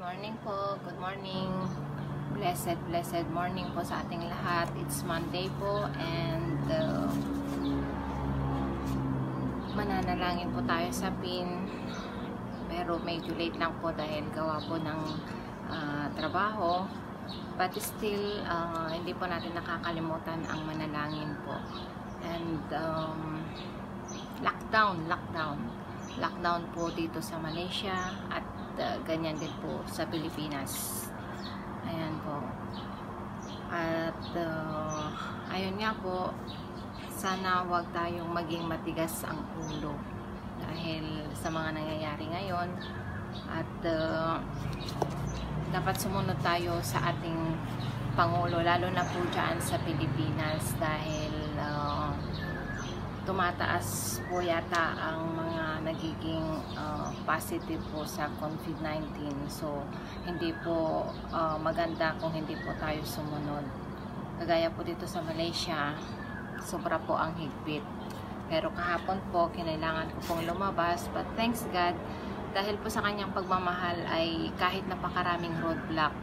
morning po. Good morning. Blessed morning po sa ating lahat. It's Monday po and mananalangin po tayo sa PIN. Pero medyo late lang po dahil gawa po ng trabaho. But still, hindi po natin nakakalimutan ang manalangin po. And lockdown po dito sa Malaysia at ganyan din po sa Pilipinas. Ayan po. At ayun nga po, sana wag tayong maging matigas ang ulo dahil sa mga nangyayari ngayon at dapat sumunod tayo sa ating Pangulo, lalo na po dyan sa Pilipinas dahil tumataas po yata ang mga nagiging positive po sa COVID-19. So, hindi po maganda kung hindi po tayo sumunod. Kagaya po dito sa Malaysia, sobra po ang higpit. Pero kahapon po, kinailangan ko pong lumabas. But thanks God, dahil po sa kanyang pagmamahal ay kahit napakaraming roadblock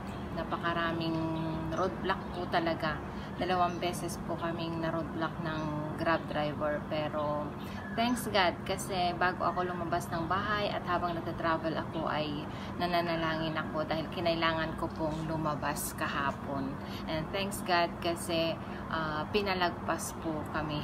po talaga. 2 beses po kaming na-roadblock ng Grab driver, pero thanks God kasi bago ako lumabas ng bahay at habang nagta-travel ako ay nananalangin ako dahil kinailangan ko pong lumabas kahapon. And thanks God kasi pinalagpas po kami.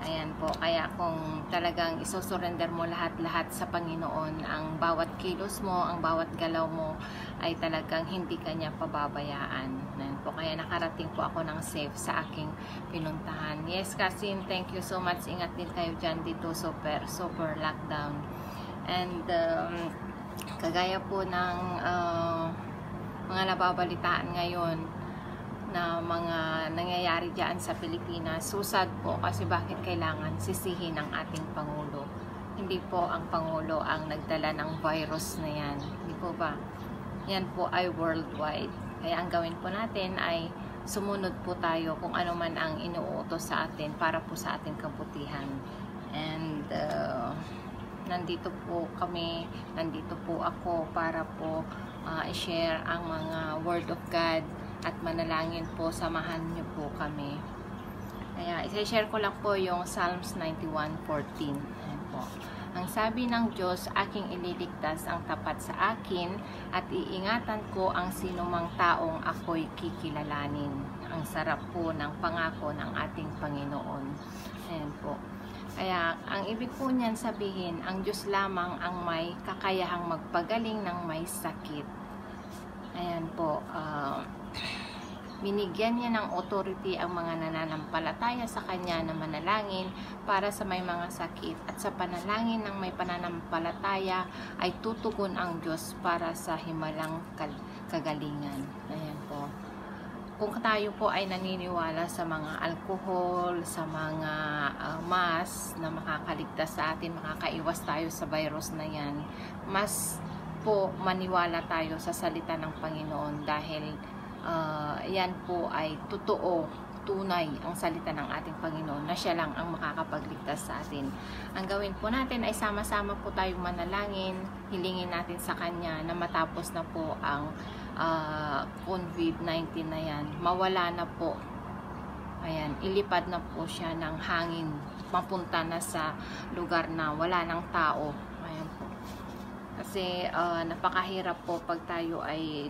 Ayan po, kaya kung talagang isusurrender mo lahat-lahat sa Panginoon, ang bawat kilos mo, ang bawat galaw mo, ay talagang hindi kanya pababayaan. Ayan po, kaya nakarating po ako ng safe sa aking pinuntahan. Yes, Kasim, thank you so much. Ingat din kayo dyan dito, super lockdown. And kagaya po ng mga nababalitaan ngayon, na mga nangyayari dyan sa Pilipinas, susad po kasi bakit kailangan sisihin ang ating Pangulo. Hindi po ang Pangulo ang nagdala ng virus na yan. Hindi po ba? Yan po ay worldwide. Kaya ang gawin po natin ay sumunod po tayo kung ano man ang inuutos sa atin para po sa ating kabutihan. And nandito po kami, nandito po ako para po i-share ang mga Word of God at manalangin po, samahan niyo po kami. Kaya i-share ko lang po yung Psalms 91:14. Ayan po. Ang sabi ng Diyos, aking ililigtas ang tapat sa akin at iingatan ko ang sinumang taong ako'y kikilalanin. Ang sarap po ng pangako ng ating Panginoon. Ayan po. Kaya ang ibig po niyan sabihin, ang Diyos lamang ang may kakayahang magpagaling ng may sakit. Ayan po. Binigyan niya ng authority ang mga nananampalataya sa Kanya na manalangin para sa may mga sakit, at sa panalangin ng may pananampalataya ay tutugon ang Diyos para sa himalang kagalingan. Ayan po. Kung tayo po ay naniniwala sa mga alcohol, sa mga mas na makakaligtas sa atin, makakaiwas tayo sa virus na yan, mas po maniwala tayo sa salita ng Panginoon dahil yan po ay totoo, tunay ang salita ng ating Panginoon na siya lang ang makakapagligtas sa atin. Ang gawin po natin ay sama-sama po tayong manalangin, hilingin natin sa Kanya na matapos na po ang COVID-19 na yan, mawala na po. Ayan, ilipad na po siya ng hangin, mapunta na sa lugar na wala ng tao. Ayan po. Kasi napakahirap po pag tayo ay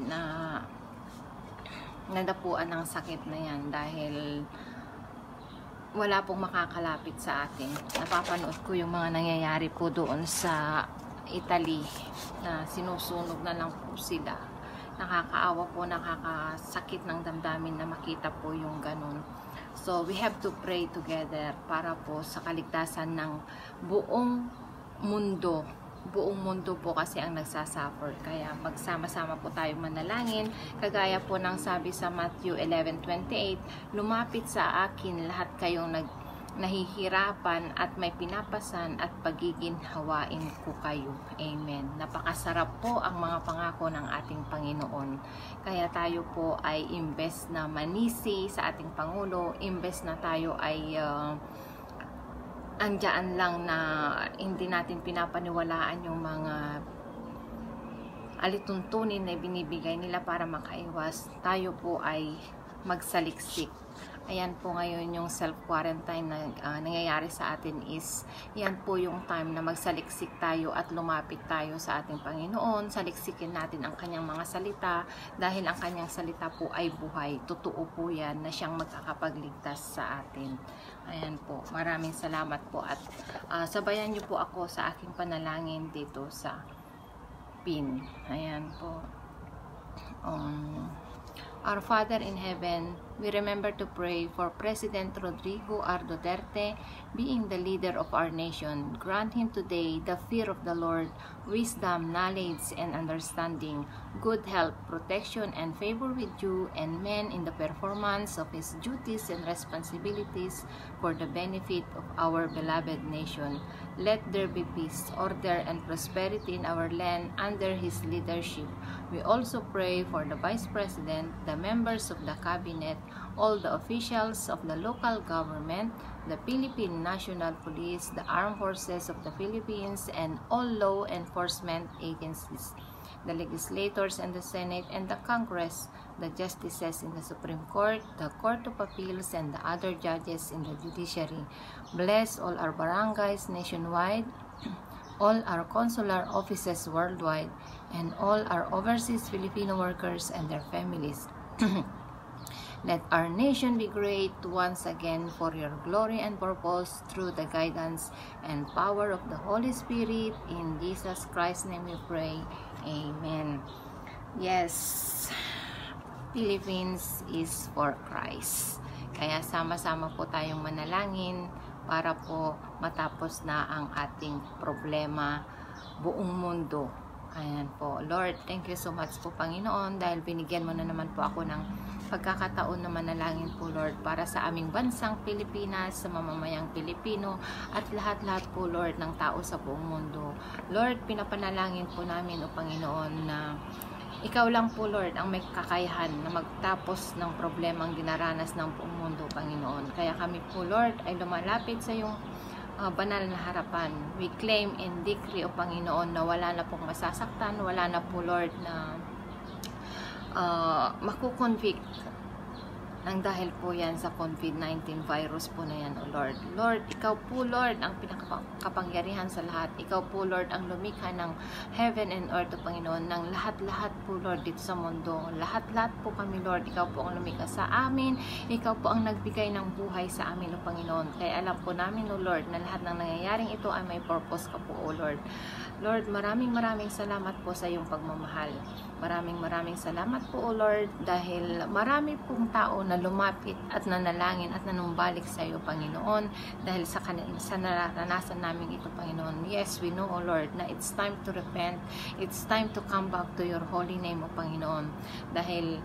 nadapuan ng sakit na yan dahil wala pong makakalapit sa atin. Napapanood ko yung mga nangyayari po doon sa Italy na sinusunog na lang po sila. Nakakaawa po, nakakasakit ng damdamin na makita po yung ganun. So we have to pray together para po sa kaligtasan ng buong mundo. Buong mundo po kasi ang nagsasuffer. Kaya magsama-sama po tayo manalangin. Kagaya po ng sabi sa Matthew 11:28, lumapit sa akin lahat kayong nahihirapan at may pinapasan at pagiginhawain ko kayo. Amen. Napakasarap po ang mga pangako ng ating Panginoon. Kaya tayo po ay imbes na manisi sa ating Pangulo, imbes na tayo ay andyan lang na hindi natin pinapaniwalaan yung mga alituntunin na binibigay nila para makaiwas, tayo po ay magsaliksik. Ayan po ngayon yung self-quarantine na nangyayari sa atin is, yan po yung time na magsaliksik tayo at lumapit tayo sa ating Panginoon. Saliksikin natin ang kanyang mga salita dahil ang kanyang salita po ay buhay. Totoo po yan na siyang magkakapagligtas sa atin. Ayan po, maraming salamat po at sabayan niyo po ako sa aking panalangin dito sa pin. Ayan po. Our Father in heaven, we remember to pray for President Rodrigo R. Duterte, being the leader of our nation. Grant him today the fear of the Lord, wisdom, knowledge, and understanding, good health, protection, and favor with you and men in the performance of his duties and responsibilities for the benefit of our beloved nation. Let there be peace, order, and prosperity in our land under his leadership. We also pray for the Vice President, the members of the Cabinet, all the officials of the local government, the Philippine National Police, the Armed Forces of the Philippines, and all law enforcement agencies, the legislators and the Senate and the Congress, the justices in the Supreme Court, the Court of Appeals, and the other judges in the judiciary. Bless all our barangays nationwide, all our consular offices worldwide, and all our overseas Filipino workers and their families. Let our nation be great once again for your glory and purpose through the guidance and power of the Holy Spirit. In Jesus Christ's name we pray. Amen. Yes, Philippines is for Christ. Kaya sama-sama po tayong manalangin para po matapos na ang ating problema buong mundo. Ayan po. Lord, thank you so much po Panginoon dahil binigyan mo na naman po ako ng pagkakataon na manalangin po Lord para sa aming bansang Pilipinas, sa mamamayang Pilipino at lahat-lahat po Lord ng tao sa buong mundo. Lord, pinapanalangin po namin o Panginoon na ikaw lang po Lord ang may kakayahan na magtapos ng problemang dinaranas ng buong mundo Panginoon. Kaya kami po Lord ay lumalapit sa iyong banal na harapan. We claim and decree o Panginoon na wala na pong masasaktan, wala na po Lord na makukonvict nang dahil po yan sa COVID-19 virus po na yan, O Lord. Lord, ikaw po, Lord, ang pinakakapangyarihan sa lahat. Ikaw po, Lord, ang lumikha ng heaven and earth, O Panginoon, ng lahat-lahat po, Lord, dito sa mundo. Lahat-lahat po kami, Lord. Ikaw po ang lumikha sa amin. Ikaw po ang nagbigay ng buhay sa amin, O Panginoon. Kaya alam po namin, O Lord, na lahat ng nangyayaring ito ay may purpose ka po, O Lord. Lord, maraming salamat po sa iyong pagmamahal. Maraming salamat po, O Lord, dahil marami pong tao na lumapit at nanalangin at nanumbalik sa iyo, Panginoon, dahil sa naranasan namin ito, Panginoon. Yes, we know, O Lord, na it's time to repent. It's time to come back to your holy name, O Panginoon. Dahil,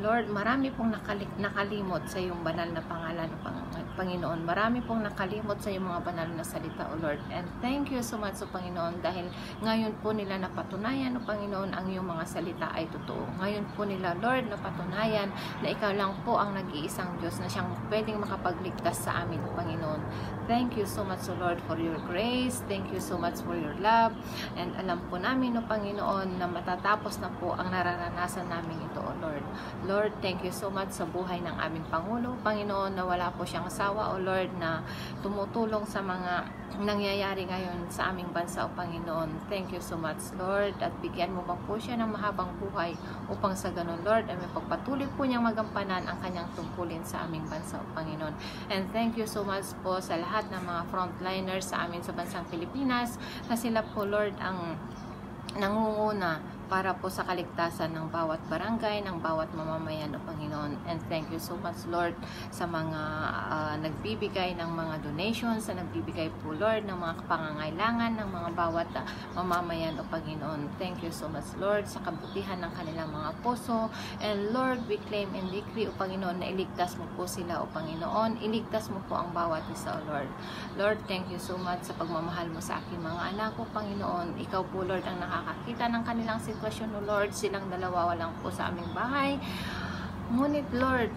Lord, marami pong nakalimot sa iyong banal na pangalan, O Panginoon. Marami pong nakalimot sa iyong mga banal na salita, O Lord. And thank you so much, O Panginoon, dahil ngayon po nila napatunayan, O Panginoon, ang iyong mga salita ay totoo. Ngayon po nila, Lord, napatunayan na ikaw lang po ang nag-iisang Diyos na siyang pwedeng makapagligtas sa amin, O Panginoon. Thank you so much, O Lord, for your grace. Thank you so much for your love. And alam po namin, O Panginoon, na matatapos na po ang nararanasan namin ito, O Lord. Lord, thank you so much sa buhay ng aming Pangulo, Panginoon, na wala po siyang asawa, O Lord, na tumutulong sa mga nangyayari ngayon sa aming bansa, O Panginoon. Thank you so much, Lord, at bigyan mo pa po siya ng mahabang buhay upang sa ganun, Lord, ay may pagpatuloy po niyang magampanan ang kanyang tungkulin sa aming bansa, O Panginoon. And thank you so much po sa lahat ng mga frontliners sa amin sa bansang Pilipinas, na sila po, Lord, ang nangunguna para po sa kaligtasan ng bawat barangay, ng bawat mamamayan, O Panginoon. And thank you so much, Lord, sa mga nagbibigay ng mga donations, sa nagbibigay po, Lord, ng mga pangangailangan ng mga bawat mamamayan, O Panginoon. Thank you so much, Lord, sa kabutihan ng kanilang mga puso. And Lord, we claim and decree, O Panginoon, na iligtas mo po sila, O Panginoon. Iligtas mo po ang bawat isa, O Lord. Lord, thank you so much sa pagmamahal mo sa aking mga anak, O Panginoon. Ikaw po, Lord, ang nakakakita ng kanilang sitwasyon, O Lord. Silang dalawa walang po sa aming bahay. Ngunit, Lord,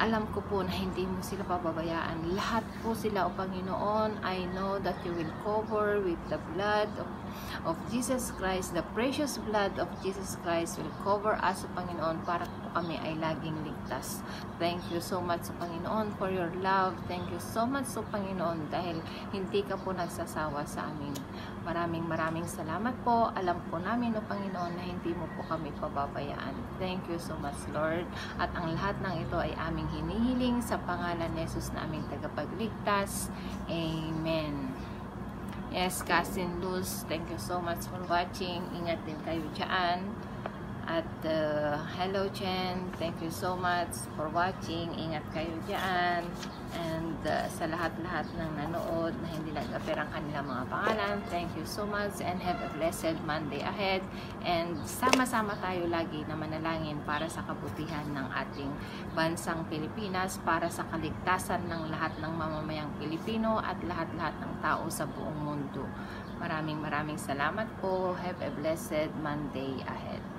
alam ko po na hindi mo sila pababayaan. Lahat po sila, O Panginoon. I know that you will cover with the blood of of Jesus Christ, the precious blood of Jesus Christ will cover us, Panginoon, para po kami ay laging ligtas. Thank you so much, Panginoon, for your love. Thank you so much, Panginoon, dahil hindi ka po nagsasawa sa amin. Maraming salamat po. Alam po namin, Panginoon, na hindi mo po kami pababayaan. Thank you so much, Lord. At ang lahat ng ito ay aming hinihiling sa pangalan ni Jesus na aming tagapagligtas. Amen. Yes, Cousin Luz, thank you so much for watching. Ingat din kayo dyan. At hello Chen, thank you so much for watching. Ingat kayo dyan. And sa lahat-lahat ng nanood na hindi nag-appear ang kanilang mga pangalan, thank you so much and have a blessed Monday ahead. And sama-sama tayo lagi na manalangin para sa kabutihan ng ating bansang Pilipinas, para sa kaligtasan ng lahat ng mamamayang Pilipino at lahat-lahat ng tao sa buong mundo. Maraming salamat po. Have a blessed Monday ahead.